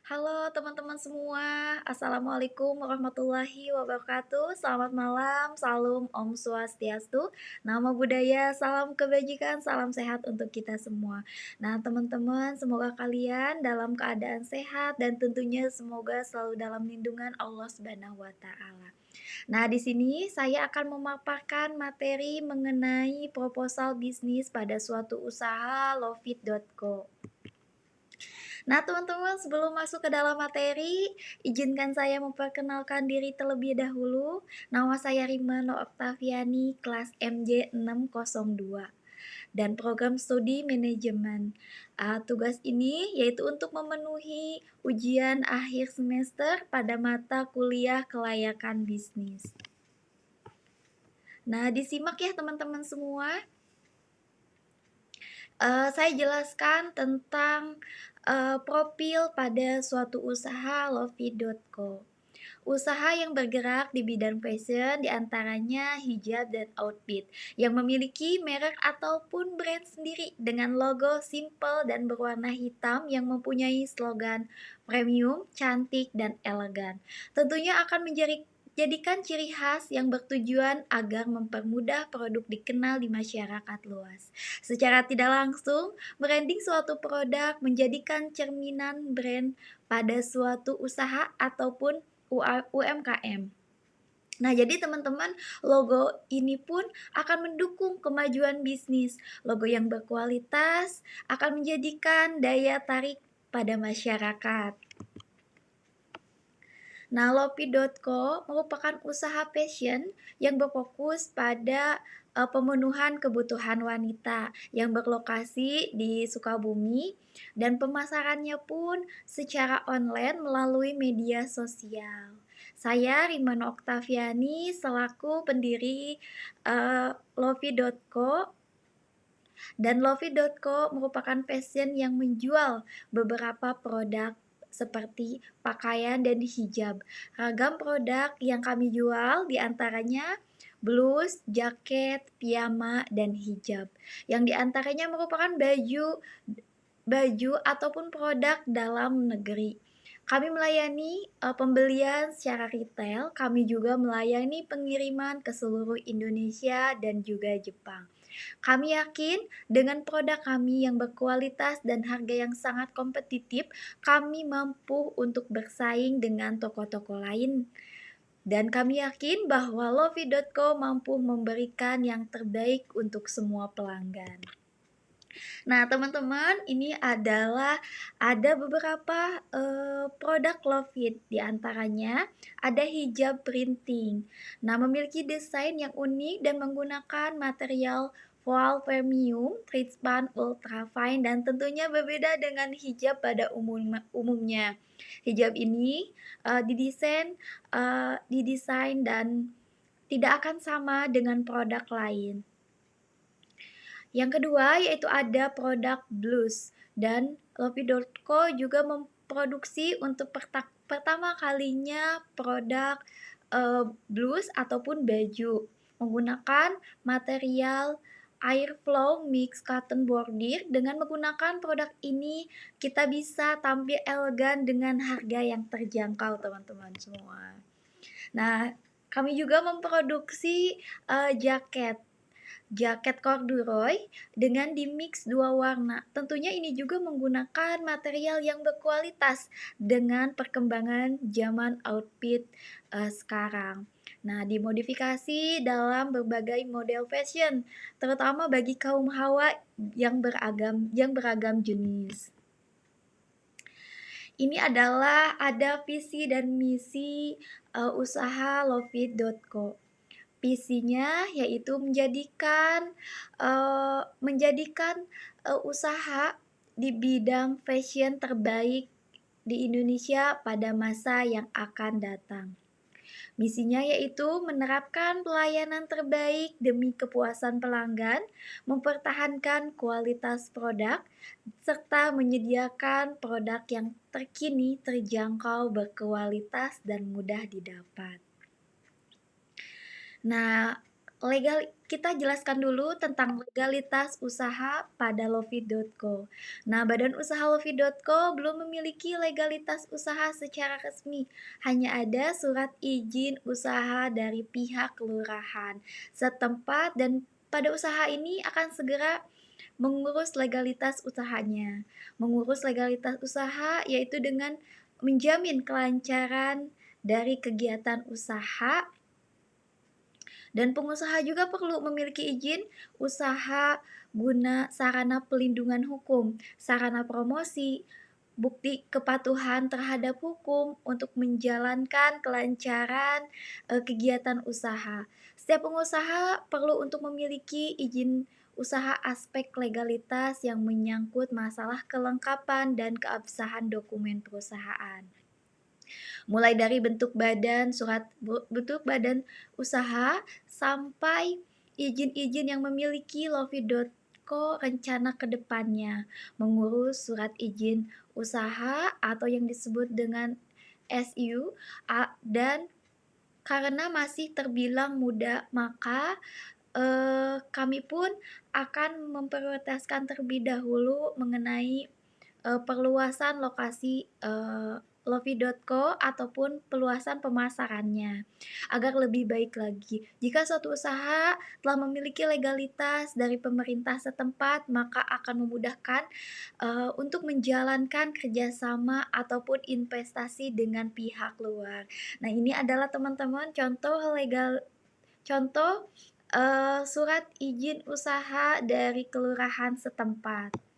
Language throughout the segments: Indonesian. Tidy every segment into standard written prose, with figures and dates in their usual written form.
Halo teman-teman semua, Assalamualaikum warahmatullahi wabarakatuh. Selamat malam, salam Om Swastiastu, Namo Buddhaya, salam kebajikan, salam sehat untuk kita semua. Nah teman-teman, semoga kalian dalam keadaan sehat dan tentunya semoga selalu dalam lindungan Allah Subhanahu wa Ta'ala. Nah, di sini saya akan memaparkan materi mengenai proposal bisnis pada suatu usaha Lovit.co. Nah, teman-teman, sebelum masuk ke dalam materi, izinkan saya memperkenalkan diri terlebih dahulu. Nama saya Rimano Oktaviani, kelas MJ 602 dan program studi manajemen. Tugas ini yaitu untuk memenuhi ujian akhir semester pada mata kuliah kelayakan bisnis. Nah, disimak ya teman-teman semua. Saya jelaskan tentang profil pada suatu usaha Lovit.co. Usaha yang bergerak di bidang fashion diantaranya hijab dan outfit yang memiliki merek ataupun brand sendiri dengan logo simple dan berwarna hitam yang mempunyai slogan premium, cantik, dan elegan. Tentunya akan jadikan ciri khas yang bertujuan agar mempermudah produk dikenal di masyarakat luas. Secara tidak langsung, branding suatu produk menjadikan cerminan brand pada suatu usaha ataupun UMKM. Nah, jadi teman-teman, logo ini pun akan mendukung kemajuan bisnis. Logo yang berkualitas akan menjadikan daya tarik pada masyarakat. Nah, Lopi.co merupakan usaha fashion yang berfokus pada pemenuhan kebutuhan wanita yang berlokasi di Sukabumi dan pemasarannya pun secara online melalui media sosial. Saya Rimano Oktaviani selaku pendiri Lofi.co, dan Lofi.co merupakan fashion yang menjual beberapa produk seperti pakaian dan hijab. Ragam produk yang kami jual diantaranya blus, jaket, piyama, dan hijab. Yang diantaranya merupakan baju ataupun produk dalam negeri. Kami melayani pembelian secara retail, kami juga melayani pengiriman ke seluruh Indonesia dan juga Jepang. Kami yakin dengan produk kami yang berkualitas dan harga yang sangat kompetitif, kami mampu untuk bersaing dengan toko-toko lain. Dan kami yakin bahwa Lofi.co mampu memberikan yang terbaik untuk semua pelanggan. Nah, teman-teman, ini adalah ada beberapa produk Lovit, di antaranya ada hijab printing. Nah, memiliki desain yang unik dan menggunakan material voile premium, tridspan ultra fine, dan tentunya berbeda dengan hijab pada umumnya. Hijab ini didesain dan tidak akan sama dengan produk lain. Yang kedua yaitu ada produk blus, dan Lopi.co juga memproduksi untuk pertama kalinya produk blus ataupun baju menggunakan material Airflow Mix Cotton Bordir. Dengan menggunakan produk ini kita bisa tampil elegan dengan harga yang terjangkau teman-teman semua. Nah, kami juga memproduksi jaket corduroy dengan dimix dua warna. Tentunya ini juga menggunakan material yang berkualitas dengan perkembangan zaman outfit sekarang. Nah, dimodifikasi dalam berbagai model fashion, terutama bagi kaum hawa yang beragam jenis. Ini adalah ada visi dan misi usaha Lovit.co. Visinya yaitu menjadikan usaha di bidang fashion terbaik di Indonesia pada masa yang akan datang. Misinya yaitu menerapkan pelayanan terbaik demi kepuasan pelanggan, mempertahankan kualitas produk, serta menyediakan produk yang terkini, terjangkau, berkualitas, dan mudah didapat. Nah, Kita jelaskan dulu tentang legalitas usaha pada Lofi.co. Nah, Badan Usaha Lofi.co belum memiliki legalitas usaha secara resmi. Hanya ada surat izin usaha dari pihak kelurahan setempat dan pada usaha ini akan segera mengurus legalitas usahanya. Mengurus legalitas usaha yaitu dengan menjamin kelancaran dari kegiatan usaha dan pengusaha juga perlu memiliki izin usaha guna sarana pelindungan hukum, sarana promosi, bukti kepatuhan terhadap hukum untuk menjalankan kelancaran kegiatan usaha. Setiap pengusaha perlu untuk memiliki izin usaha aspek legalitas yang menyangkut masalah kelengkapan dan keabsahan dokumen perusahaan. Mulai dari bentuk badan usaha sampai izin-izin yang memiliki Lofi.co rencana ke depannya, mengurus surat izin usaha atau yang disebut dengan SU dan karena masih terbilang muda, maka kami pun akan memprioritaskan terlebih dahulu mengenai perluasan lokasi Lofi.co ataupun peluasan pemasarannya agar lebih baik lagi. Jika suatu usaha telah memiliki legalitas dari pemerintah setempat, maka akan memudahkan untuk menjalankan kerjasama ataupun investasi dengan pihak luar. Nah, ini adalah teman-teman contoh surat izin usaha dari kelurahan setempat.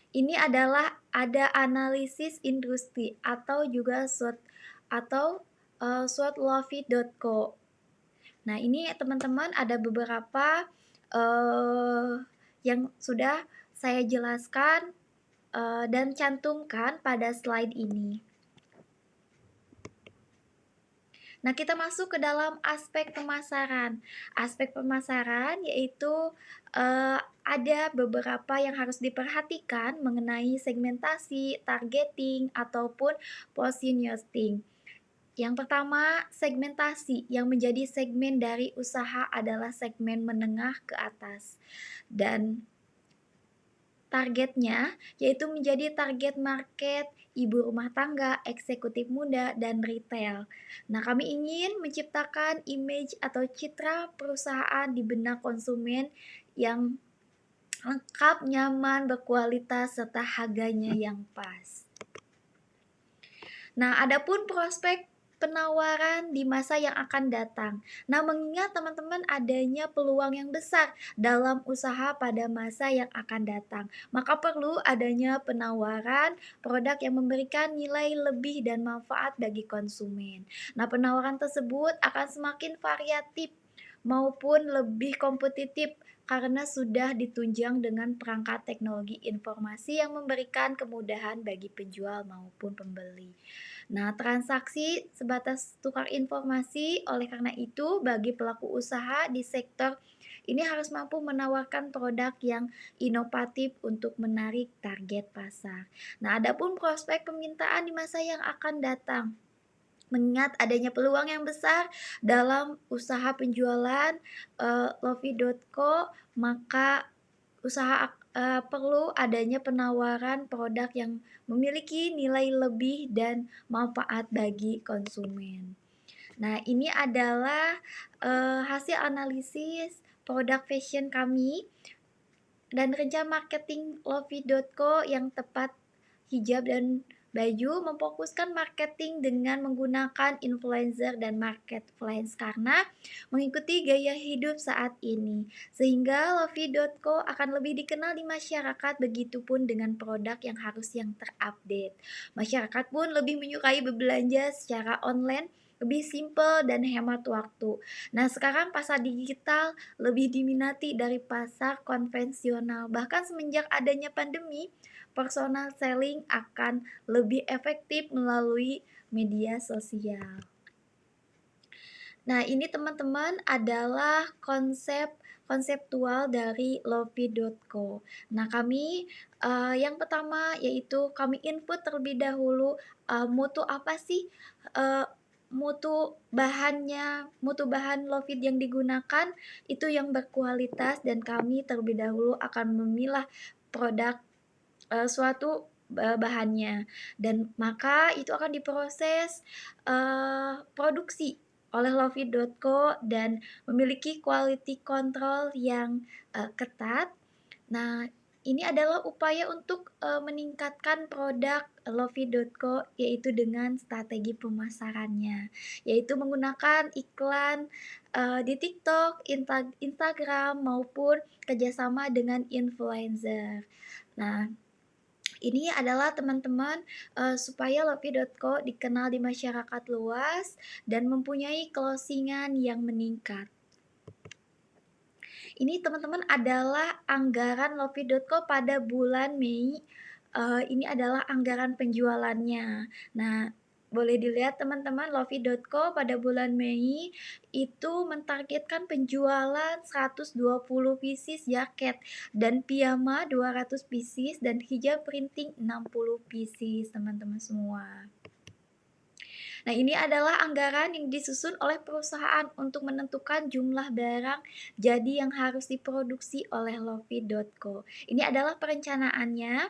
Ini adalah ada analisis industri atau juga SWOT Nah, ini teman-teman ada beberapa yang sudah saya jelaskan dan cantumkan pada slide ini. Nah, kita masuk ke dalam aspek pemasaran. Aspek pemasaran yaitu ada beberapa yang harus diperhatikan mengenai segmentasi, targeting, ataupun positioning. Yang pertama, segmentasi. Yang menjadi segmen dari usaha adalah segmen menengah ke atas. Dan targetnya yaitu menjadi target market ibu rumah tangga, eksekutif muda, dan retail. Nah, kami ingin menciptakan image atau citra perusahaan di benak konsumen yang lengkap, nyaman, berkualitas, serta harganya yang pas. Nah, adapun prospek penawaran di masa yang akan datang. Nah, mengingat teman-teman adanya peluang yang besar dalam usaha pada masa yang akan datang, maka perlu adanya penawaran produk yang memberikan nilai lebih dan manfaat bagi konsumen. Nah, penawaran tersebut akan semakin variatif maupun lebih kompetitif karena sudah ditunjang dengan perangkat teknologi informasi yang memberikan kemudahan bagi penjual maupun pembeli. Nah, transaksi sebatas tukar informasi, oleh karena itu bagi pelaku usaha di sektor ini harus mampu menawarkan produk yang inovatif untuk menarik target pasar. Nah, adapun prospek permintaan di masa yang akan datang. Mengingat adanya peluang yang besar dalam usaha penjualan Lofi.co, maka usaha perlu adanya penawaran produk yang memiliki nilai lebih dan manfaat bagi konsumen. Nah, ini adalah hasil analisis produk fashion kami dan rencana marketing Lofi.co yang tepat hijab dan baju memfokuskan marketing dengan menggunakan influencer dan marketplace karena mengikuti gaya hidup saat ini. Sehingga Lofi.co akan lebih dikenal di masyarakat, begitupun dengan produk yang terupdate. Masyarakat pun lebih menyukai berbelanja secara online, lebih simple dan hemat waktu. Nah, sekarang pasar digital lebih diminati dari pasar konvensional. Bahkan semenjak adanya pandemi, personal selling akan lebih efektif melalui media sosial. Nah, ini teman-teman adalah konseptual dari Lofi.co. Nah, kami yang pertama yaitu kami input terlebih dahulu mutu apa sih mutu bahan Lovit yang digunakan itu yang berkualitas dan kami terlebih dahulu akan memilah produk suatu bahannya dan maka itu akan diproses produksi oleh Lovit.co dan memiliki quality control yang ketat. Nah, ini adalah upaya untuk meningkatkan produk Lovit.co yaitu dengan strategi pemasarannya, yaitu menggunakan iklan di TikTok, Instagram maupun kerjasama dengan influencer. Nah, ini adalah teman-teman supaya Lofi.co dikenal di masyarakat luas dan mempunyai closingan yang meningkat. Ini teman-teman adalah anggaran Lofi.co pada bulan Mei. Ini adalah anggaran penjualannya. Nah, boleh dilihat teman-teman, Lofi.co pada bulan Mei itu mentargetkan penjualan 120 pieces jaket dan piyama 200 pieces dan hijab printing 60 pieces teman-teman semua. Nah, ini adalah anggaran yang disusun oleh perusahaan untuk menentukan jumlah barang jadi yang harus diproduksi oleh Lofi.co. Ini adalah perencanaannya,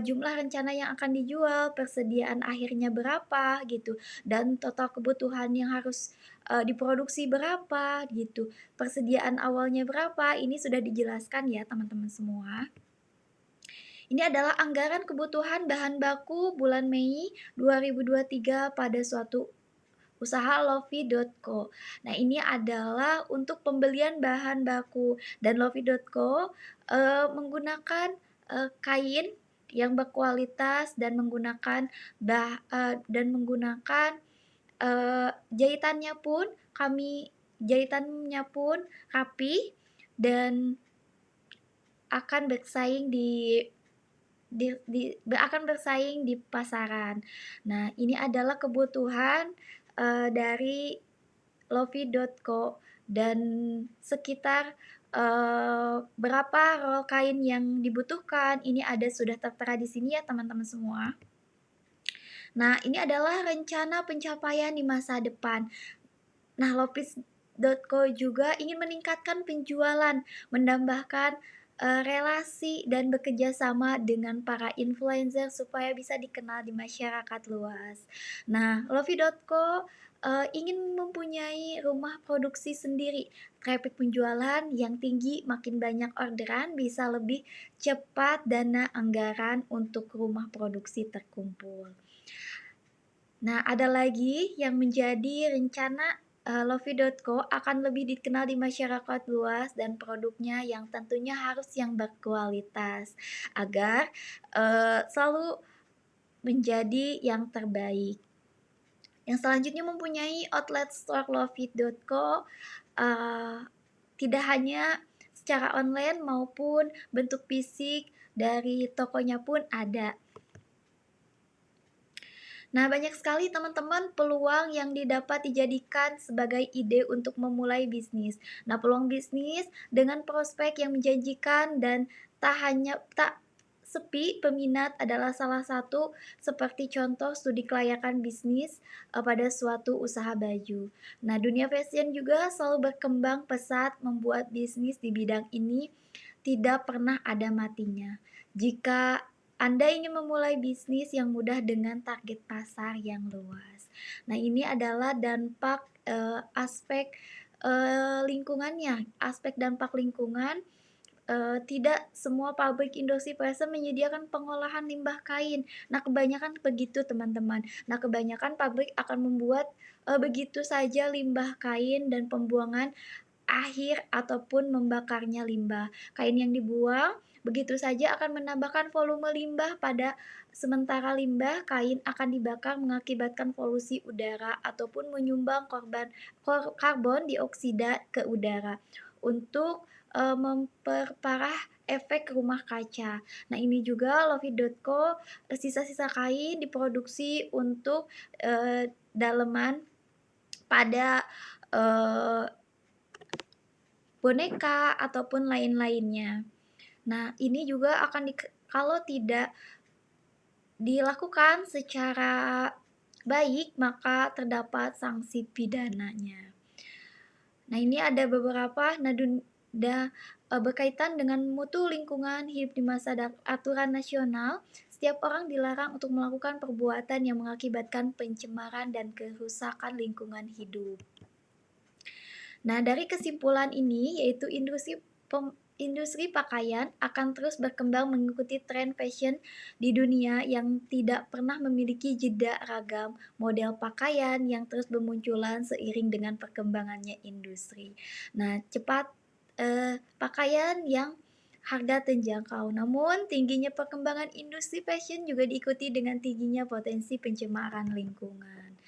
jumlah rencana yang akan dijual, persediaan akhirnya berapa gitu, dan total kebutuhan yang harus diproduksi berapa gitu. Persediaan awalnya berapa, ini sudah dijelaskan ya teman-teman semua. Ini adalah anggaran kebutuhan bahan baku bulan Mei 2023 pada suatu usaha Lofi.co. Nah, ini adalah untuk pembelian bahan baku dan Lofi.co menggunakan kain yang berkualitas dan menggunakan jahitannya pun rapi dan akan bersaing di pasaran. Nah, ini adalah kebutuhan dari Lofi.co dan sekitar berapa roll kain yang dibutuhkan. Ini sudah tertera di sini ya teman-teman semua. Nah, ini adalah rencana pencapaian di masa depan. Nah, Lofi.co juga ingin meningkatkan penjualan, menambahkan relasi dan bekerja sama dengan para influencer supaya bisa dikenal di masyarakat luas. Nah, Lofi.co ingin mempunyai rumah produksi sendiri. Traffic penjualan yang tinggi, makin banyak orderan, bisa lebih cepat dana anggaran untuk rumah produksi terkumpul. Nah, ada lagi yang menjadi rencana Lofi.co akan lebih dikenal di masyarakat luas dan produknya yang tentunya harus yang berkualitas agar selalu menjadi yang terbaik. Yang selanjutnya mempunyai outlet store Lofi.co tidak hanya secara online maupun bentuk fisik dari tokonya pun ada. Nah, banyak sekali teman-teman peluang yang didapat dijadikan sebagai ide untuk memulai bisnis. Nah, peluang bisnis dengan prospek yang menjanjikan dan tak sepi peminat adalah salah satu seperti contoh studi kelayakan bisnis pada suatu usaha baju. Nah, dunia fashion juga selalu berkembang pesat, membuat bisnis di bidang ini tidak pernah ada matinya. Jika Anda ingin memulai bisnis yang mudah dengan target pasar yang luas. Nah, ini adalah dampak aspek lingkungannya. Aspek dampak lingkungan, tidak semua pabrik industri fashion menyediakan pengolahan limbah kain. Nah, kebanyakan begitu teman-teman. Nah, kebanyakan pabrik akan membuat begitu saja limbah kain dan pembuangan akhir ataupun membakarnya limbah. Kain yang dibuang begitu saja akan menambahkan volume limbah pada sementara limbah kain akan dibakar mengakibatkan polusi udara ataupun menyumbang karbon dioksida ke udara untuk memperparah efek rumah kaca. Nah, ini juga Lofi.co sisa-sisa kain diproduksi untuk daleman pada boneka ataupun lain-lainnya. Nah, ini juga akan kalau tidak dilakukan secara baik, maka terdapat sanksi pidananya. Nah, ini ada beberapa berkaitan dengan mutu lingkungan hidup di masa aturan nasional. Setiap orang dilarang untuk melakukan perbuatan yang mengakibatkan pencemaran dan kerusakan lingkungan hidup. Nah, dari kesimpulan ini yaitu industri pakaian akan terus berkembang mengikuti tren fashion di dunia yang tidak pernah memiliki jeda ragam model pakaian yang terus bermunculan seiring dengan perkembangannya industri. Nah, pakaian yang harga terjangkau. Namun, tingginya perkembangan industri fashion juga diikuti dengan tingginya potensi pencemaran lingkungan.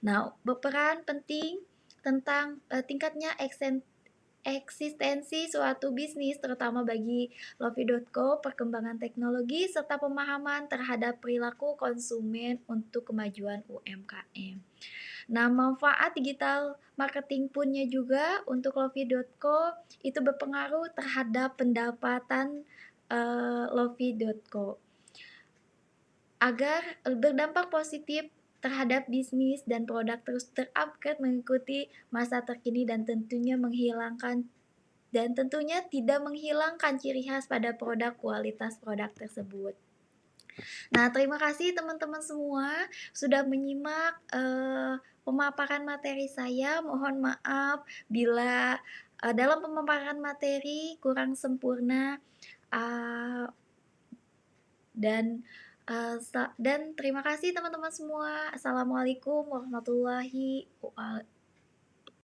Nah, berperan penting tentang tingkatnya eksistensi suatu bisnis terutama bagi Lofi.co, perkembangan teknologi serta pemahaman terhadap perilaku konsumen untuk kemajuan UMKM. Nah, manfaat digital marketing punnya juga untuk Lofi.co itu berpengaruh terhadap pendapatan Lofi.co agar berdampak positif terhadap bisnis dan produk terus terupgrade mengikuti masa terkini dan tentunya tidak menghilangkan ciri khas pada kualitas produk tersebut. Nah, terima kasih teman-teman semua sudah menyimak pemaparan materi saya. Mohon maaf bila dalam pemaparan materi kurang sempurna. Uh, dan dan terima kasih teman-teman semua. Assalamualaikum warahmatullahi wabarakatuh.